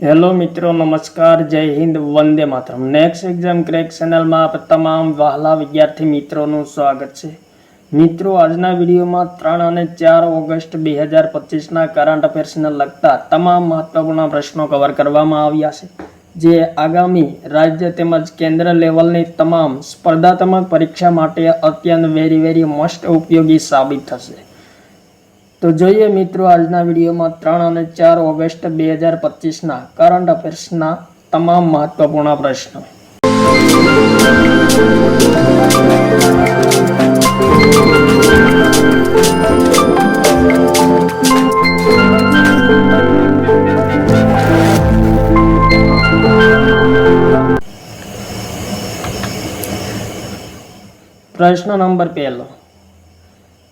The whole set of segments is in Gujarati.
हेलो मित्रों, नमस्कार, जय Hind, Vande Mataram. Next exam crack channel में आप तमाम वहाला विद्यार्थी मित्रों स्वागत है। मित्रों, आजना विडियो में 3 અને 4 ઓગસ્ટ 2025 करंट अफेर्स ने लगता तमाम महत्वपूर्ण प्रश्नों कवर करवामां आव्या छे, जे आगामी राज्य तेमज केन्द्र लेवलनी तमाम स्पर्धात्मक परीक्षा माटे अत्यंत वेरी मोस्ट उपयोगी साबित थशे। तो जोईए मित्रों, आजना विडियो में 3 અને 4 ઓગસ્ટ 2025 करंट अफेर्स तमाम महत्वपूर्ण प्रश्न। प्रश्न नंबर 1,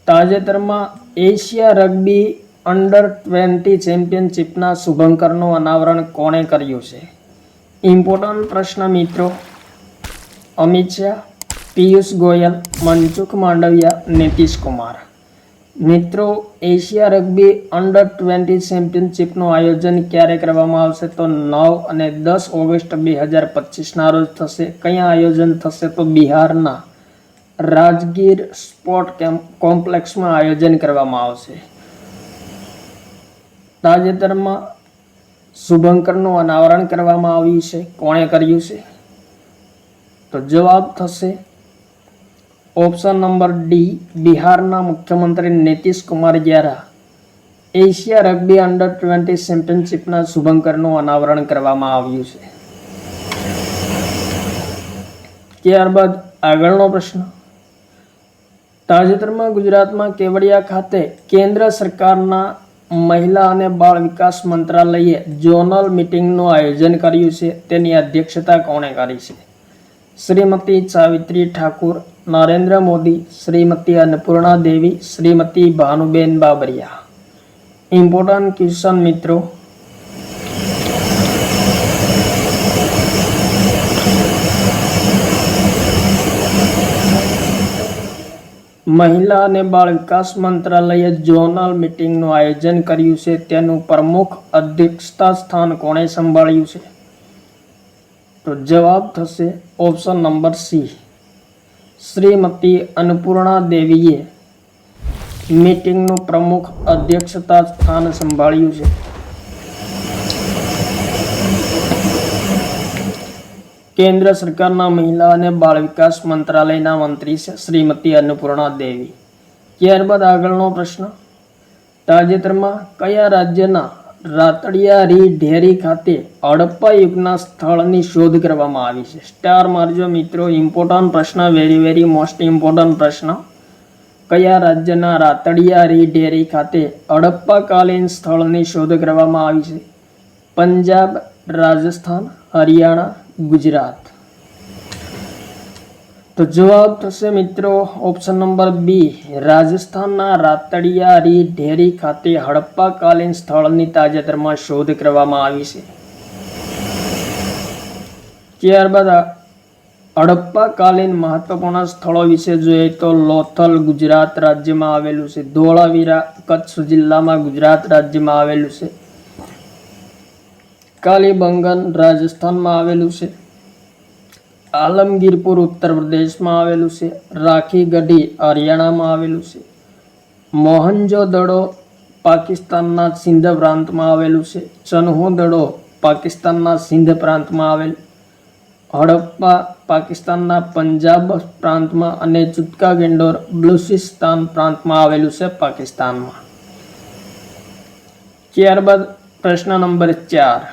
ताजेतरमा एशिया रग्बी अंडर 20 चेम्पियनशीपना शुभंकरનું अनावरण कोणे कर्યું છે? इम्पोर्टન્ટ प्रश्न मित्रों। अमित शाह, पीयूष गोयल, मनसुख मांडविया, नीतीश कुमार। मित्रों, एशिया रग्बी अंडर 20 चेम्पियनशीपનું आयोजन क्यारे કરવામાં આવશે? तो 9 અને 10 ઓગસ્ટ 2025 રોજ થશે। કયા આયોજન થશે? તો બિહારના राजगीर स्पोर्ट कॉम्प्लेक्स में आयोजन करवामां आवशे। ताजेतरमां शुभंकरનું अनावरण करवामां આવ્યું છે। કોણે કર્યું છે? तो जवाब थशे ऑप्शन नंबर डी, बिहारना मुख्यमंत्री नीतीश कुमार द्वारा एशिया रग्बी अंडर 20 चेम्पियनशीपना शुभंकरનું अनावरण करवामां આવ્યું છે। ત્યારબાદ આગળનો પ્રશ્ન। ताजेतरमा गुजरात में केवड़िया खाते केन्द्र सरकारना महिला अने बाल विकास मंत्रालये जोनल मीटिंगनुं आयोजन कर्युं छे। तेनी अध्यक्षता कोणे करी छे? श्रीमती सावित्री ठाकुर, नरेन्द्र मोदी, श्रीमती अन्नपूर्णा देवी, श्रीमती भानुबेन बाबरिया। इम्पोर्टન્ટ क्वेश्चन मित्रों। महिला અને બાળ વિકાસ મંત્રાલયે ઝોનલ મીટિંગનું આયોજન કર્યું છે। તેનું પ્રમુખ અધ્યક્ષતા સ્થાન કોણે સંભાળ્યું છે? તો જવાબ થશે option number C, Shrimati Annapurna દેવીએ મીટિંગનું પ્રમુખ અધ્યક્ષતા સ્થાન સંભાળ્યું છે। केन्द्र सरकारना महिला अने बाळ विकास मंत्रालयना मंत्री छे श्रीमती अन्नपूर्णा देवी। त्यारबाद आगळनो प्रश्न। ताजेतरमां कया राज्यना रातड़ियारी ढेरी खाते हड़प्पा युगना स्थळनी शोध करवामां आवी छे? स्टार मारजो मित्रों। इम्पोर्टન્ટ प्रश्न, वेरी मोस्ट इम्पोर्टન્ટ प्रश्न। कया राज्यना रातड़ियारी ढेरी खाते हड़प्पा कालीन स्थळनी शोध करवामां आवी छे? पंजाब, राजस्थान, हरियाणा, गुजरात। तो जवाब थशे मित्रों ऑप्शन नंबर बी, राजस्थान रातड़ियारी ढेरी खाते हड़प्पा कालीन स्थळनी ताजेतरमां शोध करवामां आवी छे। त्यारबाद हड़प्पा कालीन महत्वपूर्ण स्थळों विषे जोईए तो लोथल गुजरात राज्य में आवेलुं छे, धोळावीरा कच्छ जिल्ला में गुजरात राज्य में आवेलुं छे, कालीबंगन राजस्थान में आवेलू है, आलमगीरपुर उत्तर प्रदेश में आवेलू है, राखीगढ़ी हरियाणा में आवेलू है, मोहनजोदड़ो पाकिस्तान सिंध प्रांत में आवेलू है, चन्होदड़ो पाकिस्तान सिंध प्रांत में आवेल, हड़प्पा पाकिस्तान पंजाब प्रांत में अने चुटका गेंडोर बलूचिस्तान प्रांत में आवेलू है पाकिस्तान में। त्यारबाद प्रश्न नंबर 4।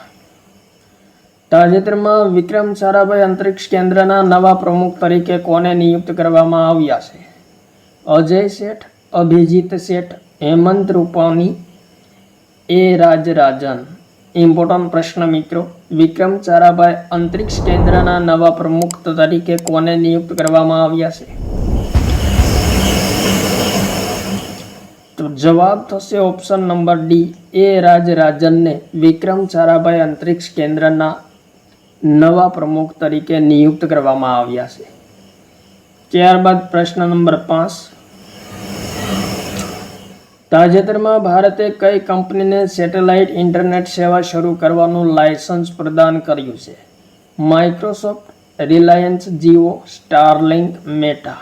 ताजेतरमां विक्रम साराभाई अंतरिक्ष केन्द्रना नवा प्रमुख तरीके कोने नियुक्त करवामां આવ્યા છે? अजय सेठ, अभिजीत सेठ, हेमंत रूपानी, ए राजराजन। इम्पोर्टન્ટ प्रश्न मित्रों। विक्रम साराभाई अंतरिक्ष केन्द्रना नवा प्रमुख तरीके कोने नियुक्त करवामां આવ્યા છે? तो जवाब थशे ऑप्शन नंबर डी, ए राजराजन ने विक्रम साराभाई अंतरिक्ष केन्द्रना नवा प्रमुख तरीके नियुक्त करवामां આવ્યા છે। ત્યારબાદ प्रश्न नंबर 5। તાજેતરમાં ભારતે કઈ કંપનીને સેટેલાઇટ ઇન્ટરનેટ સેવા શરૂ કરવાનું લાયસન્સ પ્રદાન કર્યું છે? Microsoft, Reliance Jio, Starlink, meta.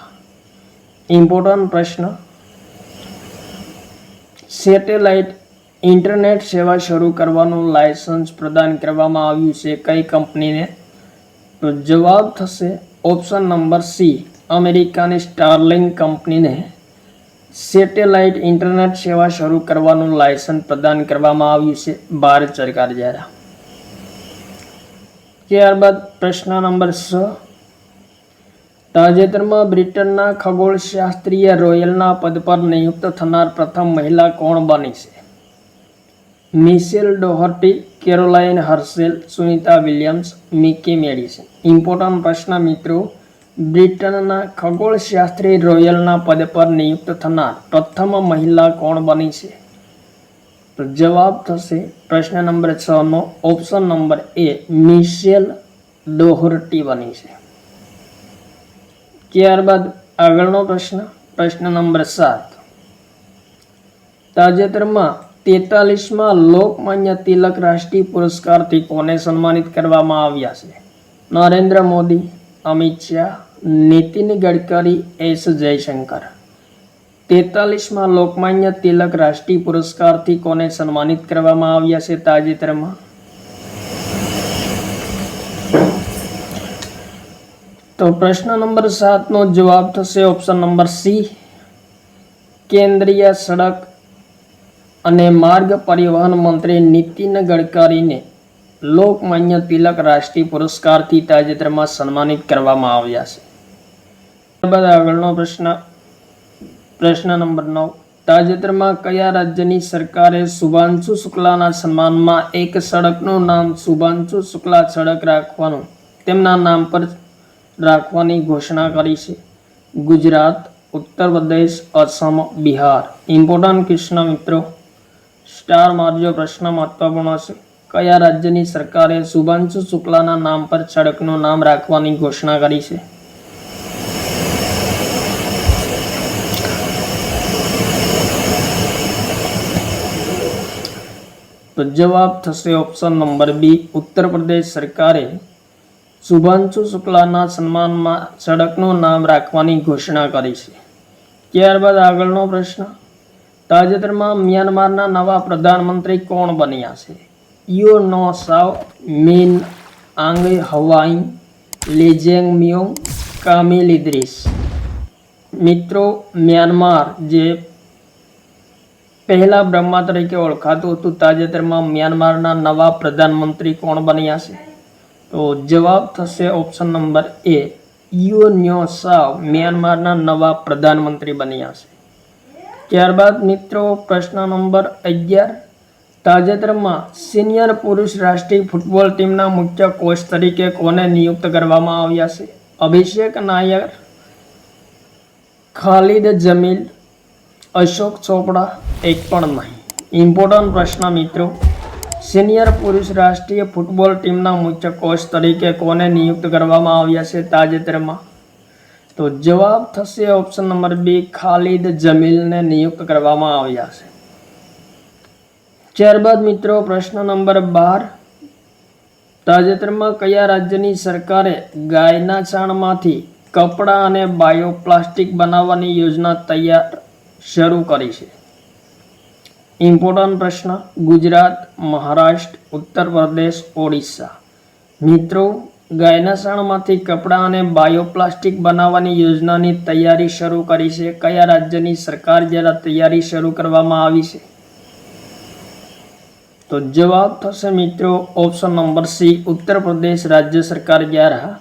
Important પ્રશ્ન. સેટેલાઇટ ઇન્ટરનેટ સેવા શરૂ કરવાનું લાયસન્સ પ્રદાન કરવામાં આવ્યું છે કઈ કંપનીને? તો જવાબ થશે ઓપ્શન નંબર સી, અમેરિકાની સ્ટારલિંક કંપનીને સેટેલાઇટ ઇન્ટરનેટ સેવા શરૂ કરવાનું લાયસન્સ પ્રદાન કરવામાં આવ્યું છે ભારત સરકાર દ્વારા. ત્યારબાદ પ્રશ્ન નંબર 6. તાજેતરમાં બ્રિટનના ખગોળશાસ્ત્રીય રોયલના પદ પર નિયુક્ત થનાર પ્રથમ મહિલા કોણ બની છે? Michelle Doherty, Caroline Herschel, Sunita Williams, Mikey Madison. Important પ્રશ્ન મિત્રો. બ્રિટનના ખગોળશાસ્ત્રી રોયલના પદ પર નિયુક્ત થનાર પ્રથમ મહિલા કોણ બની છે? તો જવાબ થશે પ્રશ્ન નંબર 6 નો ઓપ્શન નંબર એ, મિશેલ ડોહર્ટી બની છે. ત્યારબાદ આગળનો પ્રશ્ન, પ્રશ્ન નંબર 7. તાજેતરમાં 43માં લોકમાન્ય તિલક રાષ્ટ્રીય પુરસ્કારથી કોને સન્માનિત કરવામાં આવ્યા છે? નરેન્દ્ર મોદી, અમિત શાહ, નીતિન ગડકરી, એસ જયશંકર. 43માં લોકમાન્ય તિલક રાષ્ટ્રીય પુરસ્કારથી કોને સન્માનિત કરવામાં આવ્યા છે તાજેતરમાં? તો પ્રશ્ન નંબર 7 નો જવાબ થશે ઓપ્શન નંબર સી, કેન્દ્રીય સડક અને માર્ગ પરિવહન મંત્રી નીતિન ગડકરીને લોકમાન્ય તિલક રાષ્ટ્રીય પુરસ્કારથી તાજેતરમાં સન્માનિત કરવામાં આવ્યા છે. ત્યારબાદ આગળનો પ્રશ્ન, પ્રશ્ન નંબર 9. તાજેતરમાં કયા રાજ્યની સરકારે શુભાંશુ શુક્લાના સન્માનમાં એક સડકનું નામ શુભાંશુ શુક્લા સડક રાખવાનું તેમના નામ પર રાખવાની ઘોષણા કરી છે? ગુજરાત, ઉત્તર પ્રદેશ, અસમ, બિહાર. ઇમ્પોર્ટન્ટ ક્વેશ્ચન મિત્રો, સ્ટાર મારજો, પ્રશ્ન મહત્વપૂર્ણ છે. કયા રાજ્યની સરકારે શુભાંશુ શુક્લાના નામ પર સડકનું નામ રાખવાની ઘોષણા કરી છે? તો જવાબ થશે ઓપ્શન નંબર બી, ઉત્તર પ્રદેશ સરકારે શુભાંશુ શુક્લાના સન્માનમાં સડકનું નામ રાખવાની ઘોષણા કરી છે. ત્યારબાદ આગળનો પ્રશ્ન. તાજેતરમાં મ્યાનમારના નવા પ્રધાનમંત્રી કોણ બન્યા છે? યુનો સાવ, મિન આંગ હવાઈન, લેજેંગ મ્યોંગ, કામિલ ઇદ્રીસ. મિત્રો, મ્યાનમાર જે પહેલા બ્રહ્મા તરીકે ઓળખાતું હતું, તાજેતરમાં મ્યાનમારના નવા પ્રધાનમંત્રી કોણ બન્યા છે? તો જવાબ થશે ઓપ્શન નંબર એ, યુનો સાવ મ્યાનમારના નવા પ્રધાનમંત્રી બન્યા છે. ત્યારબાદ મિત્રો પ્રશ્ન નંબર 11. તાજેતરમાં સિનિયર પુરુષ રાષ્ટ્રીય ફૂટબોલ ટીમના મુખ્ય કોચ તરીકે કોને નિયુક્ત કરવામાં આવ્યા છે? અભિષેક નાયર, ખાલિદ જમીલ, અશોક ચોપડા, એક પણ નહીં. ઇમ્પોર્ટન્ટ પ્રશ્ન મિત્રો. સિનિયર પુરુષ રાષ્ટ્રીય ફૂટબોલ ટીમના મુખ્ય કોચ તરીકે કોને નિયુક્ત કરવામાં આવ્યા છે તાજેતરમાં? તો જવાબ થશે ઓપ્શન નંબર બી, ખાલિદ જમીલને નિયુક્ત કરવામાં આવ્યા છે. ત્યારબાદ મિત્રો પ્રશ્ન નંબર 12. તાજેતરમાં કયા રાજ્યની સરકારે ગાયના છાણમાંથી કપડાં અને બાયોપ્લાસ્ટિક બનાવવાની યોજના શરૂ કરી છે? ઇમ્પોર્ટન્ટ પ્રશ્ન. ગુજરાત, મહારાષ્ટ્ર, ઉત્તર પ્રદેશ, ઓડિશા. મિત્રો, ગાયના છાણમાંથી કપડાં અને બાયોપ્લાસ્ટિક બનાવવાની યોજનાની તૈયારી શરૂ કરી છે કયા રાજ્યની સરકાર દ્વારા તૈયારી શરૂ કરવામાં આવી છે? તો જવાબ થશે મિત્રો option number C, Uttar Pradesh રાજ્ય સરકાર દ્વારા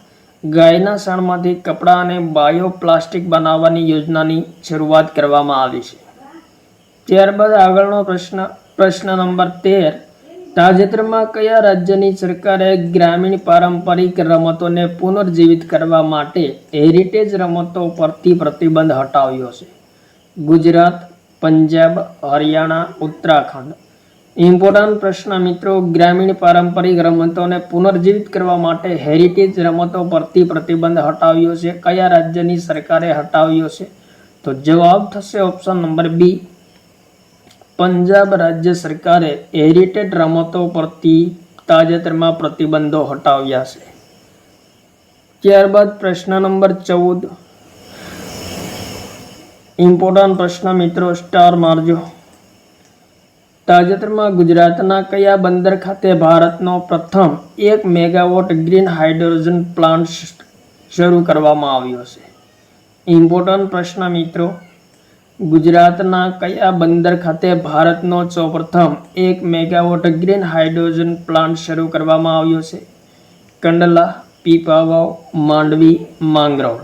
ગાયના છાણમાંથી કપડાં અને બાયોપ્લાસ્ટિક બનાવવાની યોજનાની શરૂઆત કરવામાં આવી છે. ત્યારબાદ આગળનો પ્રશ્ન, પ્રશ્ન નંબર 13. તાજેતરમાં કયા રાજ્યની સરકારે ગ્રામીણ પારંપરિક રમતોને પુનર્જીવિત કરવા માટે હેરિટેજ રમતો પરથી પ્રતિબંધ હટાવ્યો છે? ગુજરાત, પંજાબ, હરિયાણા, ઉત્તરાખંડ. ઇમ્પોર્ટન્ટ પ્રશ્ન મિત્રો. ગ્રામીણ પારંપરિક રમતોને પુનર્જીવિત કરવા માટે હેરિટેજ રમતો પરથી પ્રતિબંધ હટાવ્યો છે કયા રાજ્યની સરકારે હટાવ્યો છે? તો જવાબ થશે ઓપ્શન નંબર બી, પંજાબ રાજ્ય સરકારે હેરિટેજ રમતો પરથી તાજેતરમાં પ્રતિબંધો હટાવ્યા છે. ત્યારબાદ પ્રશ્ન નંબર 14, ઇમ્પોર્ટન્ટ પ્રશ્ન મિત્રો, સ્ટાર મારજો. તાજેતરમાં ગુજરાતના કયા બંદર ખાતે ભારતનો પ્રથમ 1 મેગાવોટ ગ્રીન હાઇડ્રોજન પ્લાન્ટ શરૂ કરવામાં આવ્યો છે? ઇમ્પોર્ટન્ટ પ્રશ્ન મિત્રો, ગુજરાતના કયા બંદર ખાતે ભારતનો સૌપ્રથમ 1 મેગાવોટ ગ્રીન હાઇડ્રોજન પ્લાન્ટ શરૂ કરવામાં આવ્યો છે? કંડલા, પીપાવાવ, માંડવી, માંગરોળ.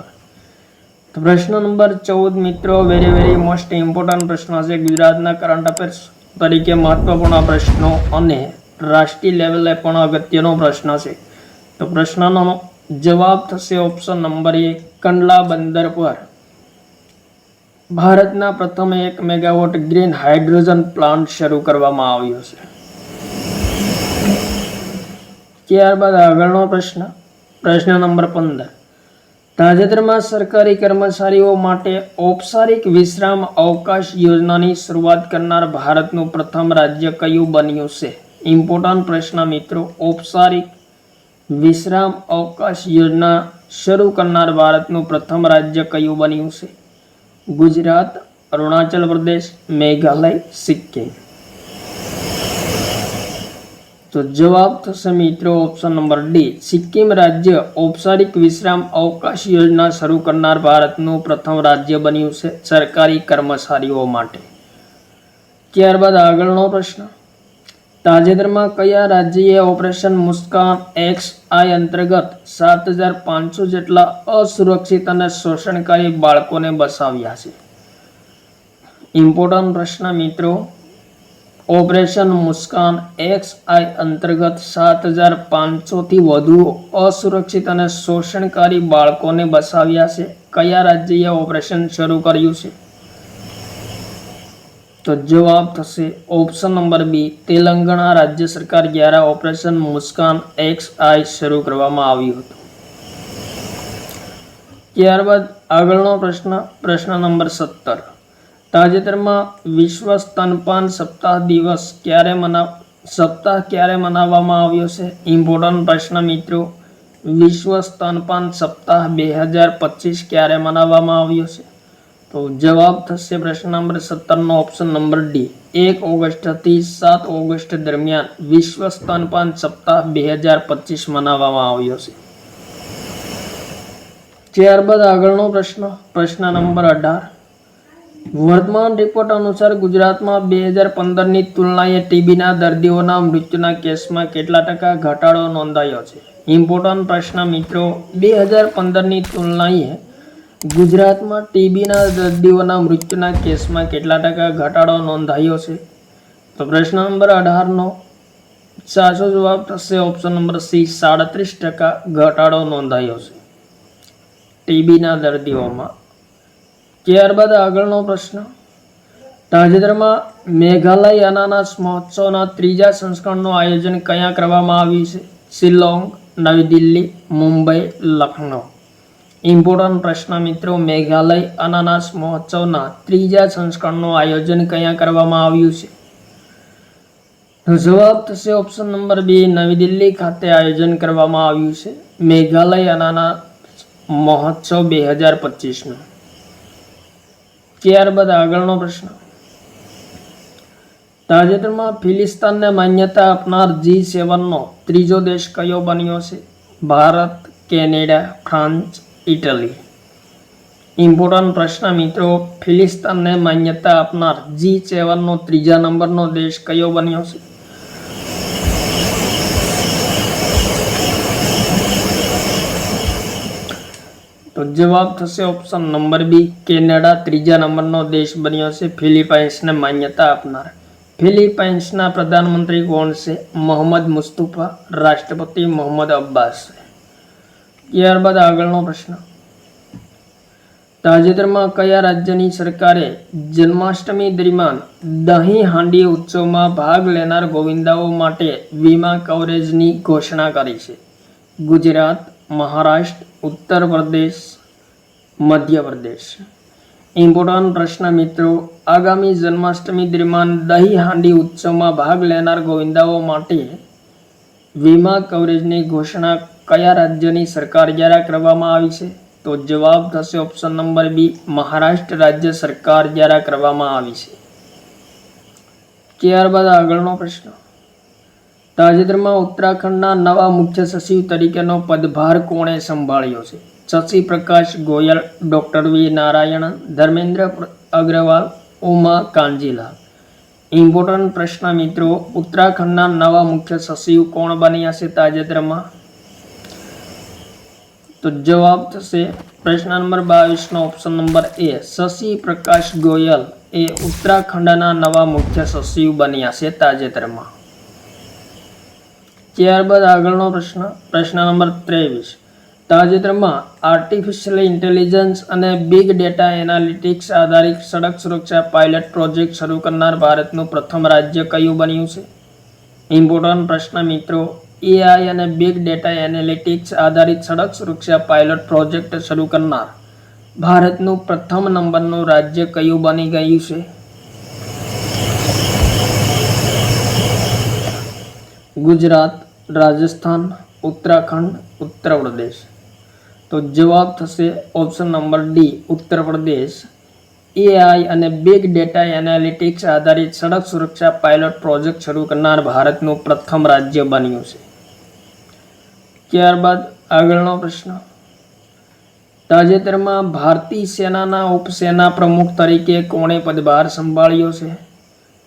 તો પ્રશ્ન નંબર 14 મિત્રો વેરી મોસ્ટ ઇમ્પોર્ટન્ટ પ્રશ્ન છે. ગુજરાતના કરંટ અફેર્સ તરીકે મહત્વપૂર્ણ પ્રશ્નો અને રાષ્ટ્રીય લેવલે પણ અગત્યનો પ્રશ્ન છે. તો પ્રશ્નનો જવાબ થશે ઓપ્શન નંબર 1, કંડલા બંદર પર ભારતના પ્રથમ 1 મેગાવોટ ગ્રીન હાઇડ્રોજન પ્લાન્ટ શરૂ કરવામાં આવ્યો છે. ત્યારબાદ આગળનો પ્રશ્ન, પ્રશ્ન નંબર 15, તાજેતરમાં સરકારી કર્મચારીઓ માટે ઔપચારિક વિશ્રામ અવકાશ યોજનાની શરૂઆત કરનાર ભારતનું પ્રથમ રાજ્ય કયું બન્યું છે? ઇમ્પોર્ટન્ટ પ્રશ્ન મિત્રો, ઔપચારિક વિશ્રામ અવકાશ યોજના શરૂ કરનાર ભારતનું પ્રથમ રાજ્ય કયું બન્યું છે? ગુજરાત, અરુણાચલ પ્રદેશ, મેઘાલય, સિક્કિમ. તો જવાબ થશે મિત્રો ઓપ્શન નંબર ડી, સિક્કિમ રાજ્ય ઔપચારિક વિશ્રામ અવકાશ યોજના શરૂ કરનાર ભારતનું પ્રથમ રાજ્ય બન્યું છે સરકારી કર્મચારીઓ માટે. ત્યારબાદ આગળનો પ્રશ્ન, તાજેતરમાં કયા રાજ્યએ ઓપરેશન મુસ્કાન XI અંતર્ગત 7500 જેટલા અસુરક્ષિત અને શોષણકારી બાળકોને બચાવ્યા છે? ઇમ્પોર્ટન્ટ પ્રશ્ન મિત્રો, ઓપરેશન મુસ્કાન XI અંતર્ગત 7500 થી વધુ અસુરક્ષિત અને શોષણકારી બાળકોને બચાવ્યા છે. કયા રાજ્યએ ઓપરેશન શરૂ કર્યું છે? તો જવાબ થશે ઓપ્શન નંબર બી, તેલંગાણા રાજ્ય સરકાર દ્વારા ઓપરેશન મુસ્કાન XI શરૂ કરવામાં આવ્યું હતું. ત્યારબાદ આગળનો પ્રશ્ન, પ્રશ્ન નંબર 17, તાજેતરમાં વિશ્વ સ્તનપાન સપ્તાહ દિવસ ક્યારે મનાવવામાં આવ્યો છે? ઇમ્પોર્ટન્ટ પ્રશ્ન મિત્રો, વિશ્વ સ્તનપાન સપ્તાહ 2025 ક્યારે મનાવવામાં આવ્યો છે? તો જવાબ થશે પ્રશ્ન નંબર 17 નો ઓપ્શન નંબર ડી, 1 ઓગસ્ટથી 7 ઓગસ્ટ દરમિયાન વિશ્વ સ્તનપાન સપ્તાહ 2025 મનાવવામાં આવ્યો છે. ત્યારબાદ આગળનો પ્રશ્ન, પ્રશ્ન નંબર 18, વર્તમાન રિપોર્ટ અનુસાર ગુજરાતમાં 2015ની તુલનાએ ટીબીના દર્દીઓના મૃત્યુના કેસમાં કેટલા ટકા ઘટાડો નોંધાયો છે? ઇમ્પોર્ટન્ટ પ્રશ્ન મિત્રો, 2015ની તુલનાએ ગુજરાતમાં ટીબીના દર્દીઓના મૃત્યુના કેસમાં કેટલા ટકા ઘટાડો નોંધાયો છે? તો પ્રશ્ન નંબર 18 નો સાચો જવાબ થશે ઓપ્શન નંબર સી, 37% ઘટાડો નોંધાયો છે ટીબીના દર્દીઓમાં. ત્યારબાદ આગળનો પ્રશ્ન, તાજેતરમાં મેઘાલય અનાનસ મહોત્સવના 3જા સંસ્કરણનું આયોજન ક્યાં કરવામાં આવ્યું છે? શિલોંગ, નવી દિલ્હી, મુંબઈ, લખનઉ. ઇમ્પોર્ટન્ટ પ્રશ્ન મિત્રો, મેઘાલય અનાનસ મહોત્સવના 3જા સંસ્કરણનું આયોજન ક્યાં કરવામાં આવ્યું છે? જવાબ થશે ઓપ્શન નંબર બી, નવી દિલ્હી ખાતે આયોજન કરવામાં આવ્યું છે મેઘાલય અનાનસ મહોત્સવ 2025 નું. ત્યારબાદ આગળનો પ્રશ્ન, તાજેતરમાં ફિલિસ્તીનને માન્યતા આપનાર G7નો 3જો દેશ કયો બન્યો છે? Bharat, Canada, France, Italy. Important પ્રશ્ન મિત્રો, ફિલિસ્તીનને માન્યતા આપનાર G7નો 3જા નંબરનો દેશ કયો બન્યો છે? તો જવાબ થશે ઓપ્શન નંબર બી, કેનેડા 3જા નંબરનો દેશ બન્યો છે ફિલિપાઇન્સને માન્યતા આપનાર. ફિલિપાઇન્સના પ્રધાનમંત્રી કોણ છે? મોહમ્મદ મુસ્તફા. રાષ્ટ્રપતિ મોહમ્મદ અબ્બાસ. ત્યારબાદ આગળનો પ્રશ્ન, તાજેતરમાં કયા રાજ્યની સરકારે જન્માષ્ટમી દરમિયાન દહીં હાંડી ઉત્સવમાં ભાગ લેનાર ગોવિંદાઓ માટે વીમા કવરેજની ઘોષણા કરી છે? ગુજરાત, મહારાષ્ટ્ર, ઉત્તર પ્રદેશ, મધ્યપ્રદેશ. ઇમ્પોર્ટન્ટ પ્રશ્ન મિત્રો, આગામી જન્માષ્ટમી દરમિયાન દહીં હાંડી ઉત્સવમાં ભાગ લેનાર ગોવિંદાઓ માટે વીમા કવરેજની ઘોષણા કયા રાજ્યની સરકાર દ્વારા કરવામાં આવી છે? તો જવાબ થશે ઓપ્શન નંબર બી, મહારાષ્ટ્ર રાજ્ય સરકાર દ્વારા કરવામાં આવી છે. ત્યારબાદ આગળનો પ્રશ્ન, તાજેતરમાં ઉત્તરાખંડના નવા મુખ્ય સચિવ તરીકેનો પદભાર કોણે સંભાળ્યો છે? Shashi Prakash Goyal, doctor V Narayanan, Dharmendra Agrawal, Uma Kanjilal. Important પ્રશ્ન મિત્રો, ઉત્તરાખંડના નવા મુખ્ય સચિવ કોણ બન્યા છે તાજેતરમાં? તો જવાબ થશે પ્રશ્ન નંબર 22 નો ઓપ્શન નંબર એ, શશી પ્રકાશ ગોયલ એ ઉત્તરાખંડના નવા મુખ્ય સચિવ બન્યા છે તાજેતરમાં. ત્યારબાદ આગળનો પ્રશ્ન, પ્રશ્ન નંબર 23, તાજેતરમાં આર્ટિફિશિયલ ઇન્ટેલિજન્સ અને બિગ ડેટા એનાલિટિક્સ આધારિત સડક સુરક્ષા પાયલટ પ્રોજેક્ટ શરૂ કરનાર ભારતનું પ્રથમ રાજ્ય કયું બન્યું છે? ઇમ્પોર્ટન્ટ પ્રશ્ન મિત્રો, એઆઈ અને બિગ ડેટા એનાલિટિક્સ આધારિત સડક સુરક્ષા પાયલટ પ્રોજેક્ટ શરૂ કરનાર ભારતનું પ્રથમ નંબરનું રાજ્ય કયું બની ગયું છે? ગુજરાત, રાજસ્થાન, ઉત્તરાખંડ, ઉત્તર પ્રદેશ. તો જવાબ થશે option number D, Uttar Pradesh. AI અને બિગ ડેટા એનાલિટિક્સ આધારિત સડક સુરક્ષા પાયલોટ પ્રોજેક્ટ શરૂ કરનાર ભારતનું પ્રથમ રાજ્ય બન્યું છે. ત્યારબાદ આગળનો પ્રશ્ન, તાજેતરમાં ભારતીય સેનાના ઉપસેના પ્રમુખ તરીકે કોણે પદભાર સંભાળ્યો છે?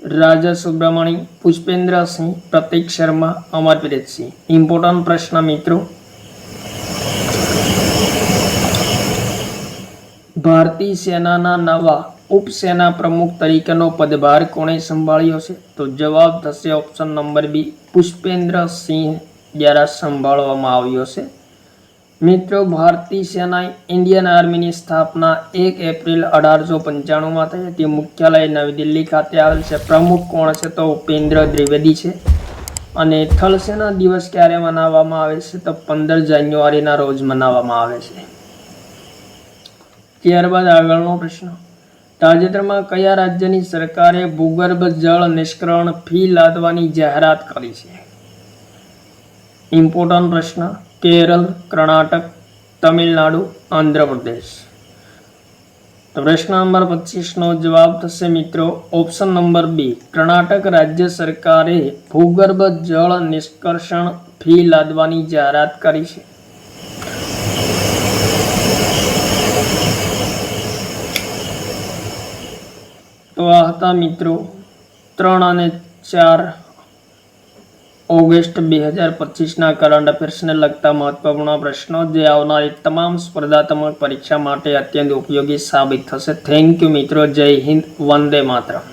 રાજા સુબ્રમણી, પુષ્પેન્દ્રસિંહ, પ્રતીક શર્મા, અમરપ્રીતસિંહ. ઇમ્પોર્ટન્ટ પ્રશ્ન મિત્રો, ભારતીય સેનાના નવા ઉપસેના પ્રમુખ તરીકેનો પદભાર કોણે સંભાળ્યો છે? તો જવાબ થશે ઓપ્શન નંબર બી, પુષ્પેન્દ્રસિંહ દ્વારા સંભાળવામાં આવ્યો છે. મિત્રો, ભારતીય સેનાએ ઇન્ડિયન આર્મીની સ્થાપના 1 એપ્રિલ 1895માં થઈ હતી. મુખ્યાલય નવી દિલ્હી ખાતે આવેલ છે. પ્રમુખ કોણ છે? તો ઉપેન્દ્ર દ્વિવેદી છે. અને થલ સેના દિવસ ક્યારે મનાવવામાં આવે છે? તો 15 જાન્યુઆરીના રોજ મનાવવામાં આવે છે. ત્યારબાદ આગળનો પ્રશ્ન, તાજેતરમાં કયા રાજ્યની સરકારે ભૂગર્ભ જળ નિષ્કર્ષણ ફી લાદવાની જાહેરાત કરી છે? ઇમ્પોર્ટન્ટ પ્રશ્ન, કેરળ, કર્ણાટક, તમિલનાડુ, આંધ્રપ્રદેશ. તો પ્રશ્ન નંબર 25 નો જવાબ થશે મિત્રો ઓપ્શન નંબર બી, કર્ણાટક રાજ્ય સરકારે ભૂગર્ભ જળ નિષ્કર્ષણ ફી લાદવાની જાહેરાત કરી છે. તો આ હતા મિત્રો 3 અને 4 ઓગસ્ટ 2025ના કરંટ અફેર્સને લગતા મહત્વપૂર્ણ પ્રશ્નો, જે આવનારી તમામ સ્પર્ધાત્મક પરીક્ષા માટે અત્યંત ઉપયોગી સાબિત થશે. થેન્ક યુ મિત્રો. જય હિન્દ. વંદે માતરમ.